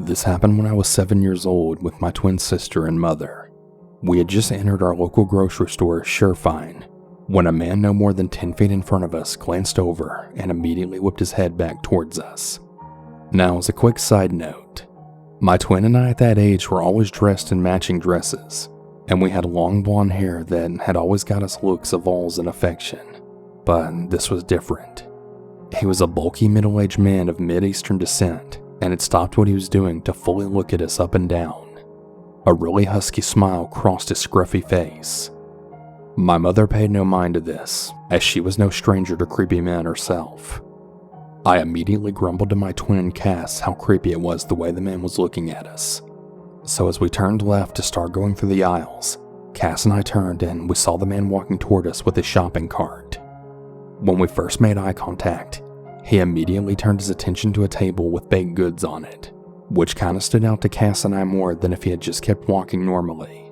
This happened when I was 7 years old with my twin sister and mother. We had just entered our local grocery store, Surefine, when a man no more than 10 feet in front of us glanced over and immediately whipped his head back towards us. Now, as a quick side note, my twin and I at that age were always dressed in matching dresses, and we had long blonde hair that had always got us looks of awe and affection. But this was different. He was a bulky middle-aged man of mid-eastern descent, and had stopped what he was doing to fully look at us up and down. A really husky smile crossed his scruffy face. My mother paid no mind to this, as she was no stranger to creepy men herself. I immediately grumbled to my twin Cass how creepy it was the way the man was looking at us. So as we turned left to start going through the aisles, Cass and I turned and we saw the man walking toward us with his shopping cart. When we first made eye contact, he immediately turned his attention to a table with baked goods on it, which kinda stood out to Cass and I more than if he had just kept walking normally.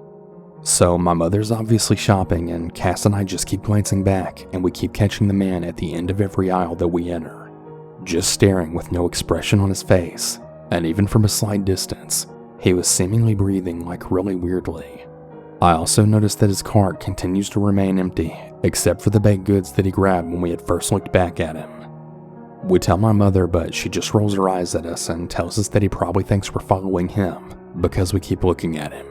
So my mother's obviously shopping and Cass and I just keep glancing back and we keep catching the man at the end of every aisle that we enter, just staring with no expression on his face, and even from a slight distance, he was seemingly breathing like really weirdly. I also noticed that his cart continues to remain empty, except for the baked goods that he grabbed when we had first looked back at him. We tell my mother, but she just rolls her eyes at us and tells us that he probably thinks we're following him because we keep looking at him.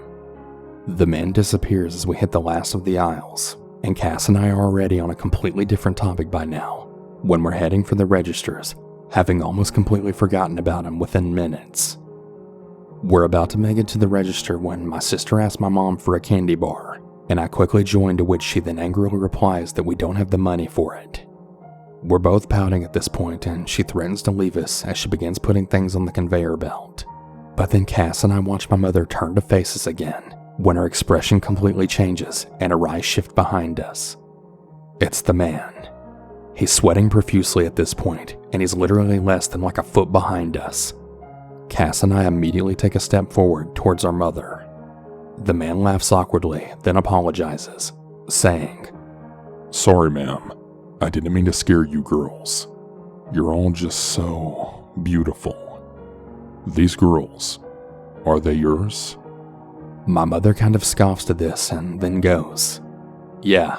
The man disappears as we hit the last of the aisles, and Cass and I are already on a completely different topic by now, when we're heading for the registers, having almost completely forgotten about him within minutes. We're about to make it to the register when my sister asks my mom for a candy bar, and I quickly join, to which she then angrily replies that we don't have the money for it. We're both pouting at this point, and she threatens to leave us as she begins putting things on the conveyor belt. But then Cass and I watch my mother turn to face us again, when her expression completely changes and her eyes shift behind us. It's the man. He's sweating profusely at this point, and he's literally less than like a foot behind us. Cass and I immediately take a step forward towards our mother. The man laughs awkwardly, then apologizes, saying, "Sorry, ma'am. I didn't mean to scare you girls. You're all just so beautiful. These girls, are they yours?" My mother kind of scoffs to this and then goes, "Yeah,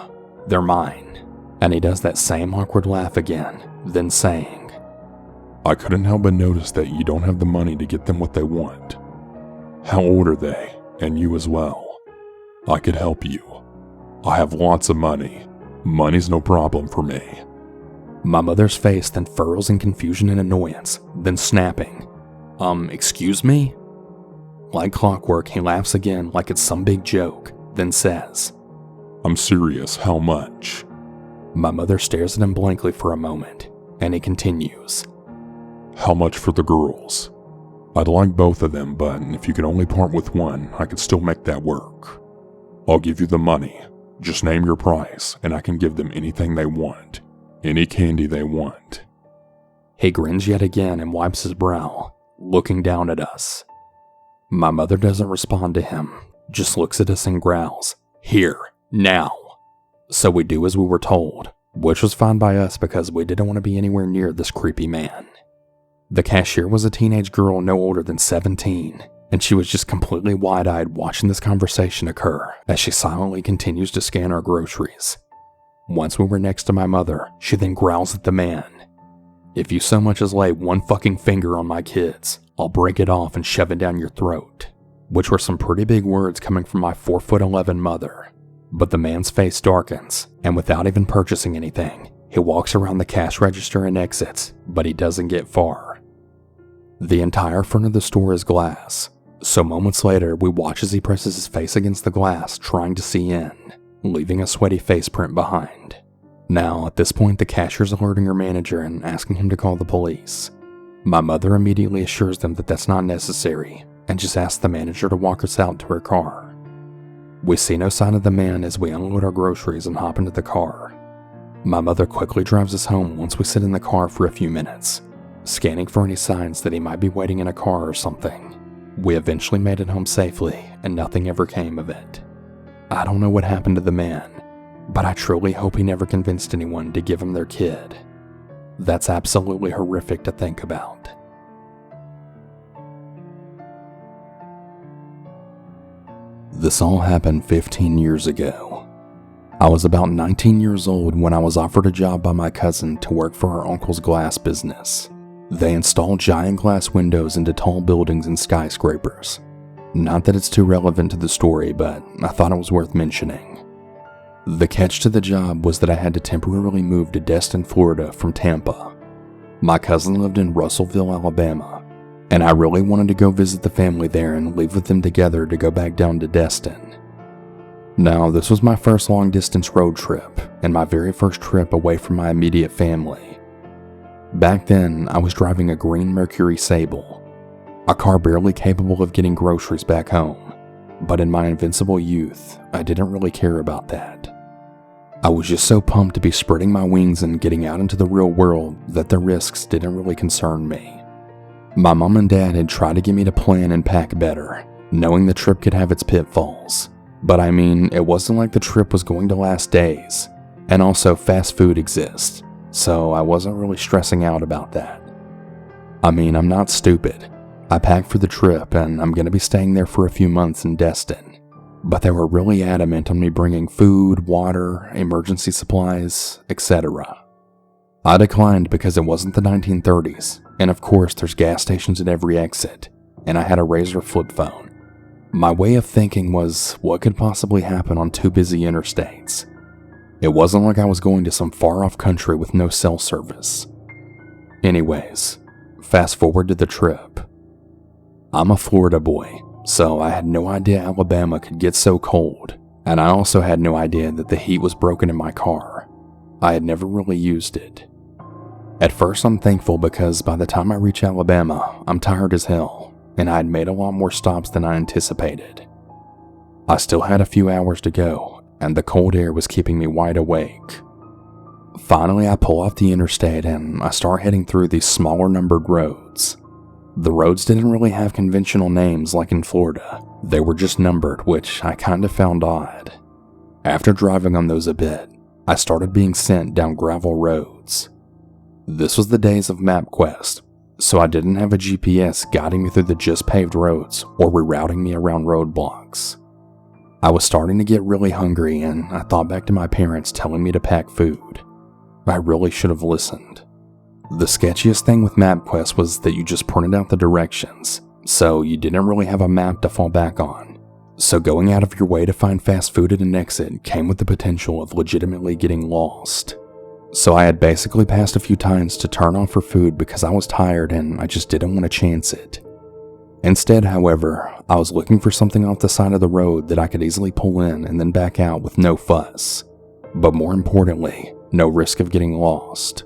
they're mine." And he does that same awkward laugh again, then saying, "I couldn't help but notice that you don't have the money to get them what they want. How old are they, and you as well? I could help you. I have lots of money. Money's no problem for me." My mother's face then furrows in confusion and annoyance, then snapping, excuse me?" Like clockwork, he laughs again like it's some big joke, then says, "I'm serious, how much?" My mother stares at him blankly for a moment, and he continues, "How much for the girls? I'd like both of them, but if you could only part with one, I could still make that work. I'll give you the money. Just name your price, and I can give them anything they want. Any candy they want." He grins yet again and wipes his brow, looking down at us. My mother doesn't respond to him, just looks at us and growls, "Here, now." So we do as we were told, which was fine by us because we didn't want to be anywhere near this creepy man. The cashier was a teenage girl no older than 17, and she was just completely wide-eyed watching this conversation occur as she silently continues to scan our groceries. Once we were next to my mother, she then growls at the man, "If you so much as lay one fucking finger on my kids, I'll break it off and shove it down your throat," which were some pretty big words coming from my 4'11" mother. But the man's face darkens, and without even purchasing anything, he walks around the cash register and exits, but he doesn't get far. The entire front of the store is glass, so moments later we watch as he presses his face against the glass trying to see in, leaving a sweaty face print behind. Now, at this point, the cashier's alerting her manager and asking him to call the police. My mother immediately assures them that that's not necessary, and just asks the manager to walk us out to her car. We see no sign of the man as we unload our groceries and hop into the car. My mother quickly drives us home once we sit in the car for a few minutes, scanning for any signs that he might be waiting in a car or something. We eventually made it home safely, and nothing ever came of it. I don't know what happened to the man, but I truly hope he never convinced anyone to give him their kid. That's absolutely horrific to think about. This all happened 15 years ago. I was about 19 years old when I was offered a job by my cousin to work for our uncle's glass business. They install giant glass windows into tall buildings and skyscrapers. Not that it's too relevant to the story, but I thought it was worth mentioning. The catch to the job was that I had to temporarily move to Destin, Florida from Tampa. My cousin lived in Russellville, Alabama, and I really wanted to go visit the family there and leave with them together to go back down to Destin. Now, this was my first long-distance road trip, and my very first trip away from my immediate family. Back then, I was driving a green Mercury Sable, a car barely capable of getting groceries back home, but in my invincible youth, I didn't really care about that. I was just so pumped to be spreading my wings and getting out into the real world that the risks didn't really concern me. My mom and dad had tried to get me to plan and pack better, knowing the trip could have its pitfalls. But I mean, it wasn't like the trip was going to last days, and also fast food exists, so I wasn't really stressing out about that. I mean, I'm not stupid. I packed for the trip and I'm going to be staying there for a few months in Destin, but they were really adamant on me bringing food, water, emergency supplies, etc. I declined because it wasn't the 1930s, and of course there's gas stations at every exit, and I had a Razor flip phone. My way of thinking was, what could possibly happen on two busy interstates? It wasn't like I was going to some far-off country with no cell service. Anyways, fast forward to the trip. I'm a Florida boy, so I had no idea Alabama could get so cold, and I also had no idea that the heat was broken in my car. I had never really used it. At first I'm thankful because by the time I reach Alabama, I'm tired as hell, and I had made a lot more stops than I anticipated. I still had a few hours to go, and the cold air was keeping me wide awake. Finally, I pull off the interstate and I start heading through these smaller numbered roads. The roads didn't really have conventional names like in Florida. They were just numbered, which I kind of found odd. After driving on those a bit, I started being sent down gravel roads. This was the days of MapQuest, so I didn't have a GPS guiding me through the just paved roads or rerouting me around roadblocks. I was starting to get really hungry and I thought back to my parents telling me to pack food. I really should have listened. The sketchiest thing with MapQuest was that you just printed out the directions, so you didn't really have a map to fall back on. So going out of your way to find fast food at an exit came with the potential of legitimately getting lost. So I had basically passed a few times to turn off for food because I was tired and I just didn't want to chance it. Instead, however, I was looking for something off the side of the road that I could easily pull in and then back out with no fuss. But more importantly, no risk of getting lost.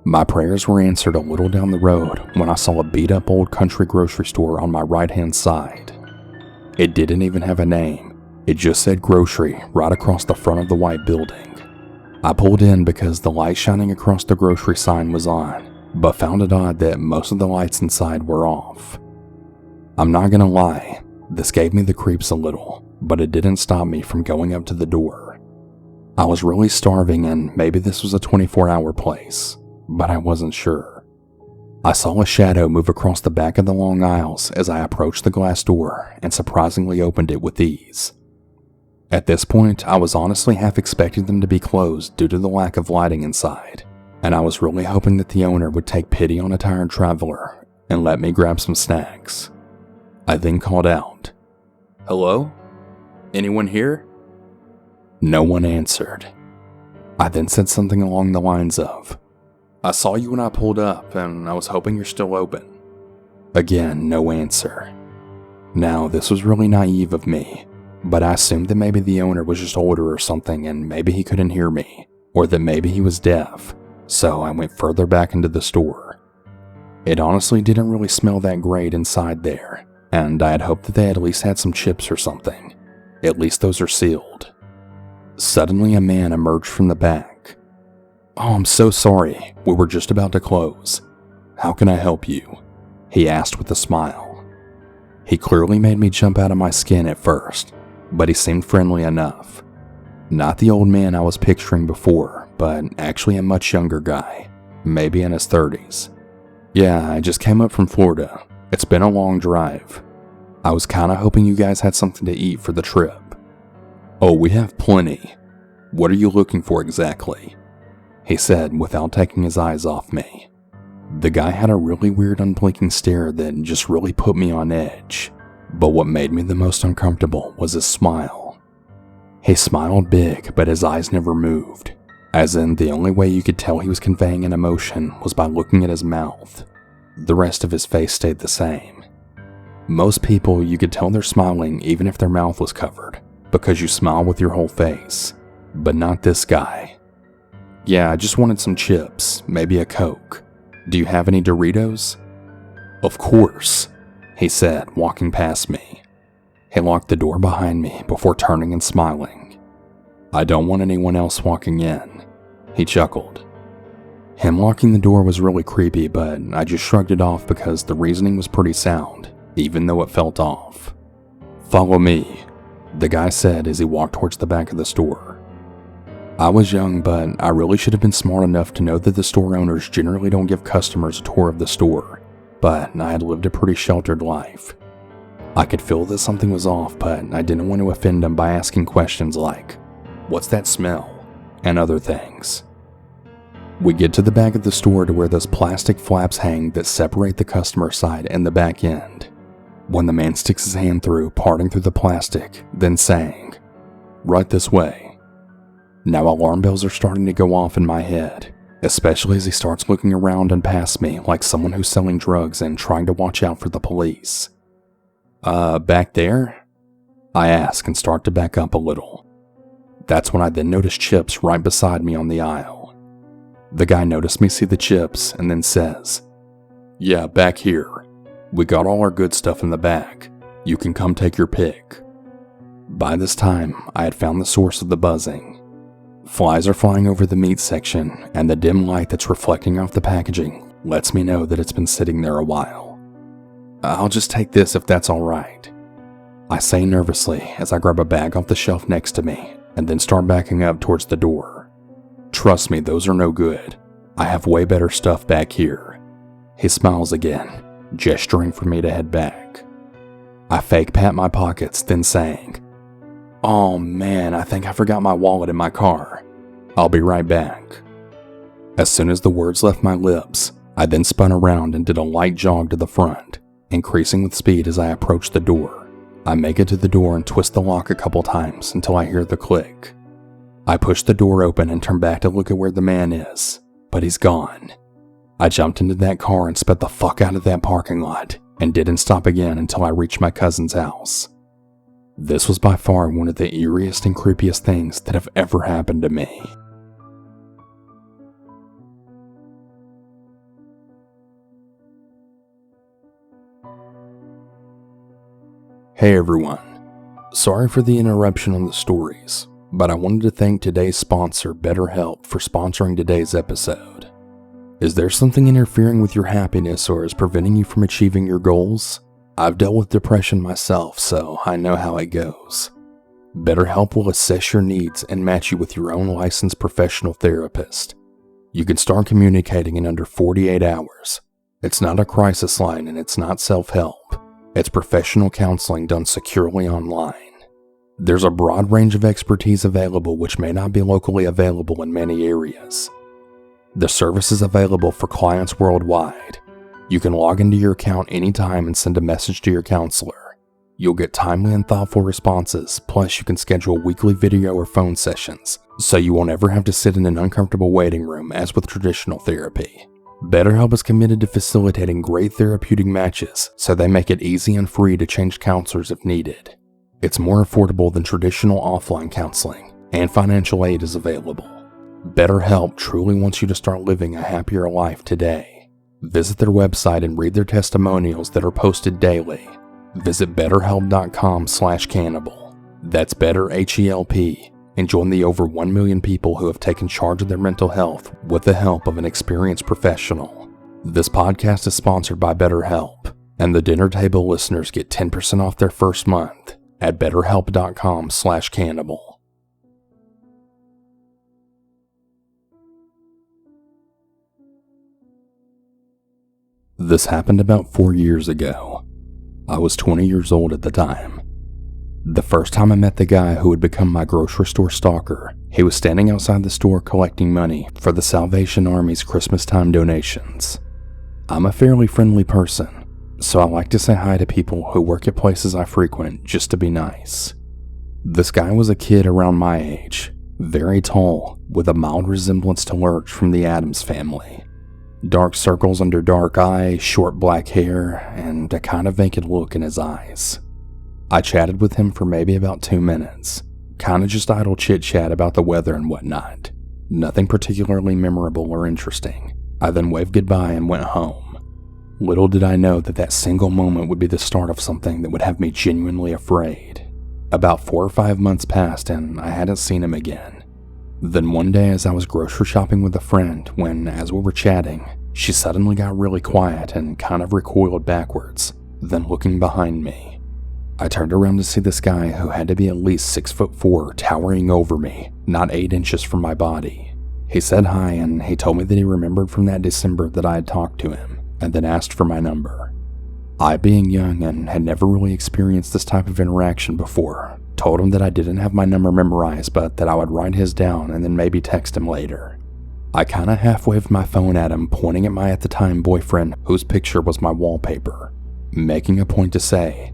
My prayers were answered a little down the road when I saw a beat-up old country grocery store on my right-hand side. It didn't even have a name. It just said grocery right across the front of the white building. I pulled in because the light shining across the grocery sign was on, but found it odd that most of the lights inside were off. I'm not gonna lie, this gave me the creeps a little, but it didn't stop me from going up to the door. I was really starving and maybe this was a 24-hour place, but I wasn't sure. I saw a shadow move across the back of the long aisles as I approached the glass door and surprisingly opened it with ease. At this point, I was honestly half expecting them to be closed due to the lack of lighting inside, and I was really hoping that the owner would take pity on a tired traveler and let me grab some snacks. I then called out, "Hello? Anyone here?" No one answered. I then said something along the lines of, "I saw you when I pulled up, and I was hoping you're still open." Again, no answer. Now, this was really naive of me, but I assumed that maybe the owner was just older or something and maybe he couldn't hear me, or that maybe he was deaf, so I went further back into the store. It honestly didn't really smell that great inside there, and I had hoped that they at least had some chips or something. At least those are sealed. Suddenly a man emerged from the back. "Oh, I'm so sorry, we were just about to close. How can I help you?" he asked with a smile. He clearly made me jump out of my skin at first, but he seemed friendly enough. Not the old man I was picturing before, but actually a much younger guy, maybe in his 30s. "Yeah, I just came up from Florida. It's been a long drive." I was kinda hoping you guys had something to eat for the trip." "Oh, we have plenty. What are you looking for exactly?" he said without taking his eyes off me. The guy had a really weird unblinking stare that just really put me on edge, but what made me the most uncomfortable was his smile. He smiled big, but his eyes never moved, as in the only way you could tell he was conveying an emotion was by looking at his mouth. The rest of his face stayed the same. Most people, you could tell they're smiling even if their mouth was covered, because you smile with your whole face, but not this guy. "Yeah, I just wanted some chips, maybe a Coke. Do you have any Doritos?" "Of course," he said, walking past me. He locked the door behind me before turning and smiling. "I don't want anyone else walking in," he chuckled. Him locking the door was really creepy, but I just shrugged it off because the reasoning was pretty sound, even though it felt off. "Follow me," the guy said as he walked towards the back of the store. I was young, but I really should have been smart enough to know that the store owners generally don't give customers a tour of the store, but I had lived a pretty sheltered life. I could feel that something was off, but I didn't want to offend him by asking questions like, "What's that smell?" and other things. We get to the back of the store to where those plastic flaps hang that separate the customer side and the back end. When the man sticks his hand through, parting through the plastic, then saying, "Right this way." Now alarm bells are starting to go off in my head, especially as he starts looking around and past me like someone who's selling drugs and trying to watch out for the police. Back there?" I ask and start to back up a little. That's when I then notice chips right beside me on the aisle. The guy noticed me see the chips and then says, "Yeah, back here. We got all our good stuff in the back. You can come take your pick." By this time, I had found the source of the buzzing. Flies are flying over the meat section, and the dim light that's reflecting off the packaging lets me know that it's been sitting there a while. "I'll just take this if that's alright," I say nervously as I grab a bag off the shelf next to me and then start backing up towards the door. "Trust me, those are no good. I have way better stuff back here." He smiles again, gesturing for me to head back. I fake pat my pockets, then saying, "Oh man, I think I forgot my wallet in my car. I'll be right back." As soon as the words left my lips, I then spun around and did a light jog to the front, increasing with speed as I approached the door. I make it to the door and twist the lock a couple times until I hear the click. I push the door open and turn back to look at where the man is, but he's gone. I jumped into that car and sped the fuck out of that parking lot and didn't stop again until I reached my cousin's house. This was by far one of the eeriest and creepiest things that have ever happened to me. Hey everyone. Sorry for the interruption on the stories, but I wanted to thank today's sponsor, BetterHelp, for sponsoring today's episode. Is there something interfering with your happiness or is preventing you from achieving your goals? I've dealt with depression myself, so I know how it goes. BetterHelp will assess your needs and match you with your own licensed professional therapist. You can start communicating in under 48 hours. It's not a crisis line and it's not self-help. It's professional counseling done securely online. There's a broad range of expertise available which may not be locally available in many areas. The service is available for clients worldwide. You can log into your account anytime and send a message to your counselor. You'll get timely and thoughtful responses, plus you can schedule weekly video or phone sessions, so you won't ever have to sit in an uncomfortable waiting room as with traditional therapy. BetterHelp is committed to facilitating great therapeutic matches, so they make it easy and free to change counselors if needed. It's more affordable than traditional offline counseling, and financial aid is available. BetterHelp truly wants you to start living a happier life today. Visit their website and read their testimonials that are posted daily. Visit betterhelp.com/cannibal. That's BetterHelp, and join the over 1 million people who have taken charge of their mental health with the help of an experienced professional. This podcast is sponsored by BetterHelp, and the dinner table listeners get 10% off their first month at betterhelp.com/cannibal. This happened about 4 years ago. I was 20 years old at the time. The first time I met the guy who would become my grocery store stalker, he was standing outside the store collecting money for the Salvation Army's Christmas time donations. I'm a fairly friendly person, so I like to say hi to people who work at places I frequent just to be nice. This guy was a kid around my age, very tall, with a mild resemblance to Lurch from the Addams Family. Dark circles under dark eyes, short black hair, and a kind of vacant look in his eyes. I chatted with him for maybe about 2 minutes, kind of just idle chit-chat about the weather and whatnot. Nothing particularly memorable or interesting. I then waved goodbye and went home. Little did I know that that single moment would be the start of something that would have me genuinely afraid. About 4 or 5 months passed and I hadn't seen him again. Then one day as I was grocery shopping with a friend, when, as we were chatting, she suddenly got really quiet and kind of recoiled backwards, then looking behind me. I turned around to see this guy who had to be at least 6'4" towering over me, not 8 inches from my body. He said hi and he told me that he remembered from that December that I had talked to him, and then asked for my number. I, being young and had never really experienced this type of interaction before, told him that I didn't have my number memorized but that I would write his down and then maybe text him later. I kinda half-waved my phone at him, pointing at my at-the-time boyfriend whose picture was my wallpaper, making a point to say,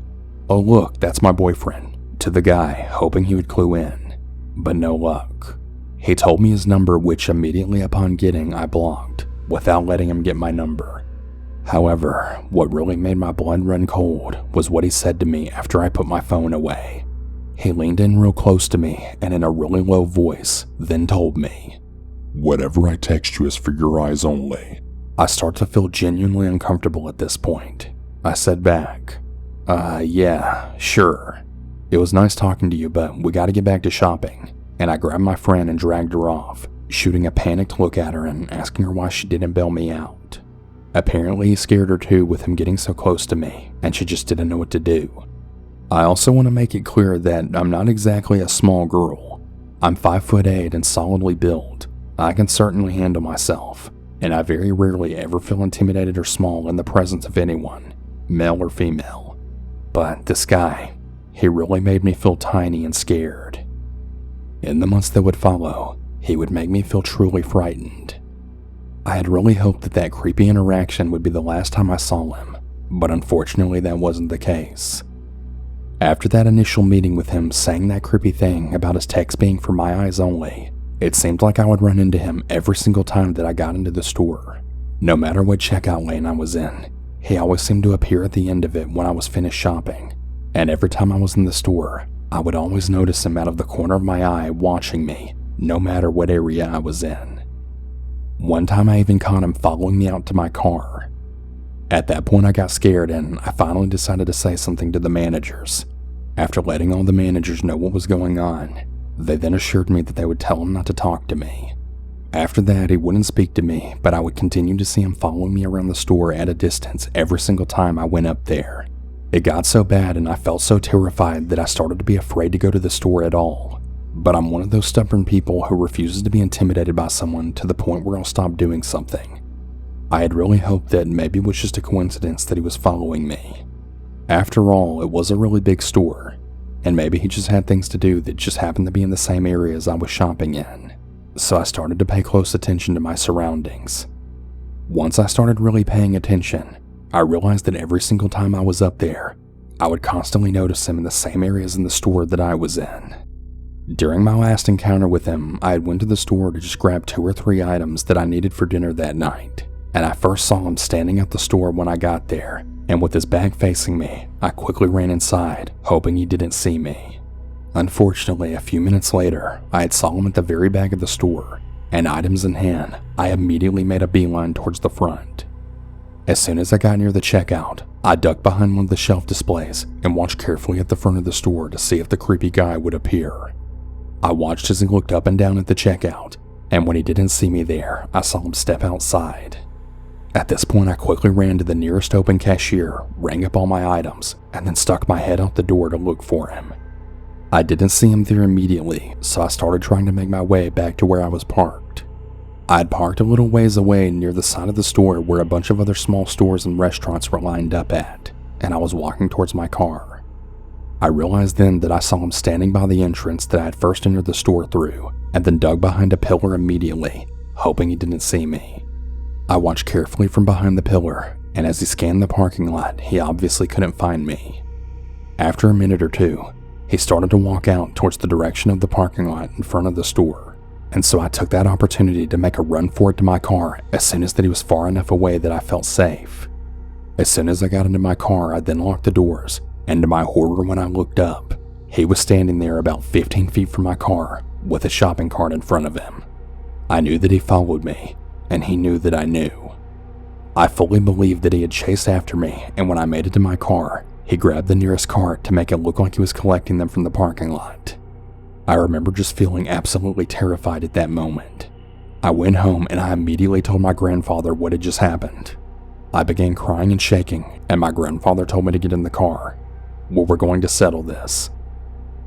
"Oh look, that's my boyfriend," to the guy, hoping he would clue in. But no luck. He told me his number, which immediately upon getting I blocked, without letting him get my number. However, what really made my blood run cold was what he said to me after I put my phone away. He leaned in real close to me and in a really low voice, then told me, "Whatever I text you is for your eyes only." I start to feel genuinely uncomfortable at this point. I said back, yeah, sure. It was nice talking to you, but we gotta get back to shopping." And I grabbed my friend and dragged her off, shooting a panicked look at her and asking her why she didn't bail me out. Apparently he scared her too with him getting so close to me, and she just didn't know what to do. I also want to make it clear that I'm not exactly a small girl. I'm 5'8" and solidly built. I can certainly handle myself, and I very rarely ever feel intimidated or small in the presence of anyone, male or female. But this guy, he really made me feel tiny and scared. In the months that would follow, he would make me feel truly frightened. I had really hoped that that creepy interaction would be the last time I saw him, but unfortunately that wasn't the case. After that initial meeting with him saying that creepy thing about his text being for my eyes only, it seemed like I would run into him every single time that I got into the store. No matter what checkout lane I was in, he always seemed to appear at the end of it when I was finished shopping, and every time I was in the store, I would always notice him out of the corner of my eye watching me, no matter what area I was in. One time I even caught him following me out to my car. At that point I got scared and I finally decided to say something to the managers. After letting all the managers know what was going on, they then assured me that they would tell him not to talk to me. After that, he wouldn't speak to me, but I would continue to see him following me around the store at a distance every single time I went up there. It got so bad and I felt so terrified that I started to be afraid to go to the store at all. But I'm one of those stubborn people who refuses to be intimidated by someone to the point where I'll stop doing something. I had really hoped that maybe it was just a coincidence that he was following me. After all, it was a really big store, and maybe he just had things to do that just happened to be in the same areas I was shopping in. So I started to pay close attention to my surroundings. Once I started really paying attention, I realized that every single time I was up there, I would constantly notice him in the same areas in the store that I was in. During my last encounter with him, I had went to the store to just grab 2 or 3 items that I needed for dinner that night, and I first saw him standing at the store when I got there, and with his back facing me, I quickly ran inside, hoping he didn't see me. Unfortunately, a few minutes later, I had saw him at the very back of the store, and items in hand, I immediately made a beeline towards the front. As soon as I got near the checkout, I ducked behind one of the shelf displays and watched carefully at the front of the store to see if the creepy guy would appear. I watched as he looked up and down at the checkout, and when he didn't see me there, I saw him step outside. At this point, I quickly ran to the nearest open cashier, rang up all my items, and then stuck my head out the door to look for him. I didn't see him there immediately, so I started trying to make my way back to where I was parked. I had parked a little ways away near the side of the store where a bunch of other small stores and restaurants were lined up at, and I was walking towards my car. I realized then that I saw him standing by the entrance that I had first entered the store through, and then dug behind a pillar immediately, hoping he didn't see me. I watched carefully from behind the pillar, and as he scanned the parking lot, he obviously couldn't find me. After a minute or two, he started to walk out towards the direction of the parking lot in front of the store, and so I took that opportunity to make a run for it to my car as soon as that he was far enough away that I felt safe. As soon as I got into my car, I then locked the doors, and to my horror when I looked up, he was standing there about 15 feet from my car with a shopping cart in front of him. I knew that he followed me, and he knew that I knew. I fully believed that he had chased after me, and when I made it to my car, he grabbed the nearest cart to make it look like he was collecting them from the parking lot. I remember just feeling absolutely terrified at that moment. I went home and I immediately told my grandfather what had just happened. I began crying and shaking, and my grandfather told me to get in the car. We were going to settle this.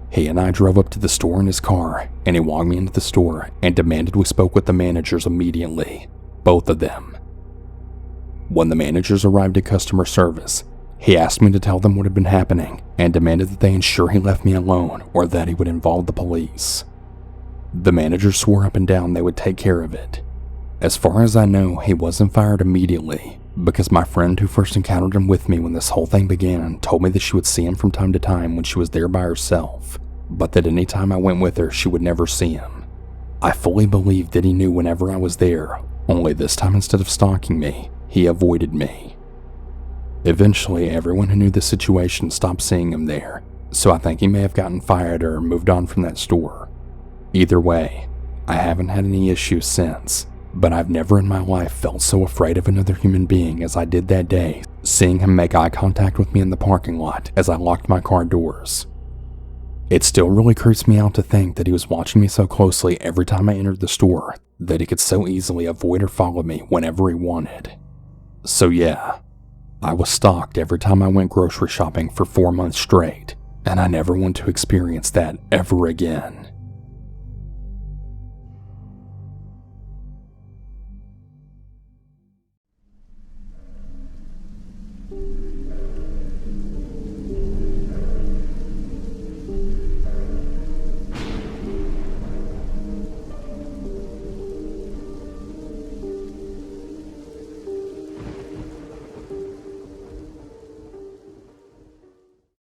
He and I drove up to the store in his car, and he walked me into the store and demanded we spoke with the managers immediately, both of them. When the managers arrived at customer service, he asked me to tell them what had been happening and demanded that they ensure he left me alone or that he would involve the police. The managers swore up and down they would take care of it. As far as I know, he wasn't fired immediately because my friend who first encountered him with me when this whole thing began told me that she would see him from time to time when she was there by herself, but that any time I went with her, she would never see him. I fully believed that he knew whenever I was there, only this time instead of stalking me, he avoided me. Eventually, everyone who knew the situation stopped seeing him there, so I think he may have gotten fired or moved on from that store. Either way, I haven't had any issues since, but I've never in my life felt so afraid of another human being as I did that day, seeing him make eye contact with me in the parking lot as I locked my car doors. It still really creeps me out to think that he was watching me so closely every time I entered the store that he could so easily avoid or follow me whenever he wanted. So yeah, I was stalked every time I went grocery shopping for 4 months straight, and I never want to experience that ever again.